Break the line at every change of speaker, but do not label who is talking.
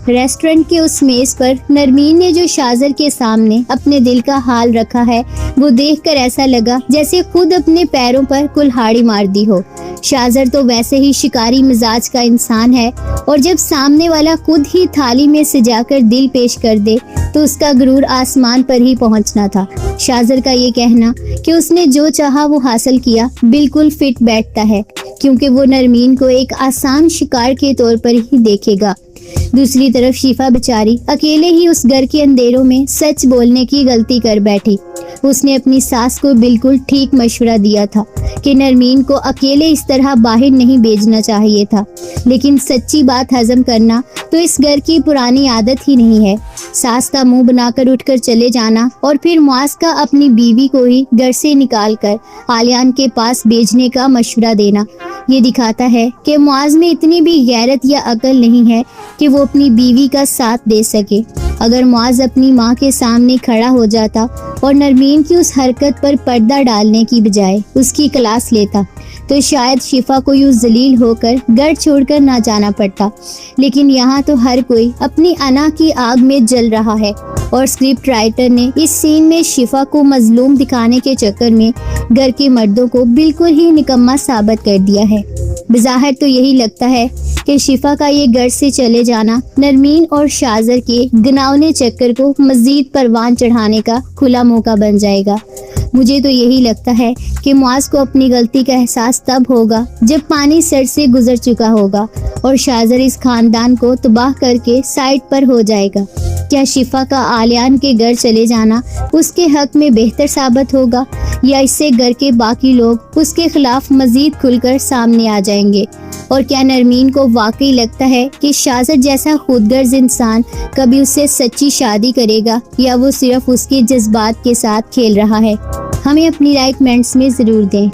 Restaurant کے اس میز پر نرمین نے جو شاذر کے سامنے اپنے دل کا حال رکھا ہے وہ دیکھ کر ایسا لگا جیسے خود اپنے پیروں پر کلہاڑی مار دی ہو۔ شاذر تو ویسے ہی شکاری مزاج کا انسان ہے اور جب سامنے والا خود ہی تھالی میں سجا کر دل پیش کر دے تو اس کا غرور آسمان پر ہی پہنچنا تھا۔ شاذر کا یہ کہنا کہ اس نے جو چاہا وہ حاصل کیا بالکل فٹ بیٹھتا ہے، کیونکہ وہ نرمین کو ایک آسان شکار کے طور پر ہی دیکھے گا۔ دوسری طرف شفا بیچاری اکیلے ہی اس گھر کے اندھیروں میں سچ بولنے کی غلطی کر بیٹھی۔ اس نے اپنی ساس کو بالکل ٹھیک مشورہ دیا تھا کہ نرمین کو اکیلے اس طرح باہر نہیں بھیجنا چاہیے تھا، لیکن سچی بات ہضم کرنا تو اس گھر کی پرانی عادت ہی نہیں ہے۔ ساس کا منہ بنا کر اٹھ کر چلے جانا اور پھر معاذ کا اپنی بیوی کو ہی گھر سے نکال کر عالیان کے پاس بھیجنے کا مشورہ دینا، یہ دکھاتا ہے کہ معاذ میں اتنی بھی غیرت یا عقل نہیں ہے کہ وہ اپنی بیوی کا ساتھ دے سکے۔ اگر معاذ اپنی ماں کے سامنے کھڑا ہو جاتا اور نرمین کی اس حرکت پر پردہ ڈالنے کی بجائے اس کی کلاس لیتا تو شاید شفا کو یوں ذلیل ہو کر گھر چھوڑ کر نہ جانا پڑتا، لیکن یہاں تو ہر کوئی اپنی انا کی آگ میں جل رہا ہے اور اسکرپٹ رائٹر نے اس سین میں شفا کو مظلوم دکھانے کے چکر میں گھر کے مردوں کو بالکل ہی نکما ثابت کر دیا ہے۔ بظاہر تو یہی لگتا ہے کہ شفا کا یہ گھر سے چلے جانا نرمین اور شاذر کے گناونے چکر کو مزید پروان چڑھانے کا کھلا موقع بن جائے گا۔ مجھے تو یہی لگتا ہے کہ معاذ کو اپنی غلطی کا احساس تب ہوگا جب پانی سر سے گزر چکا ہوگا اور شاذر اس خاندان کو تباہ کر کے سائڈ پر ہو جائے گا۔ کیا شفا کا عالیان کے گھر چلے جانا اس کے حق میں بہتر ثابت ہوگا، یا اس سے گھر کے باقی لوگ اس کے خلاف مزید کھل کر سامنے آ جائیں گے؟ اور کیا نرمین کو واقعی لگتا ہے کہ شاذر جیسا خود غرض انسان کبھی اس سے سچی شادی کرے گا، یا وہ صرف اس کے جذبات کے ساتھ کھیل رہا ہے؟ ہمیں اپنی رائے کمنٹس میں ضرور دیں۔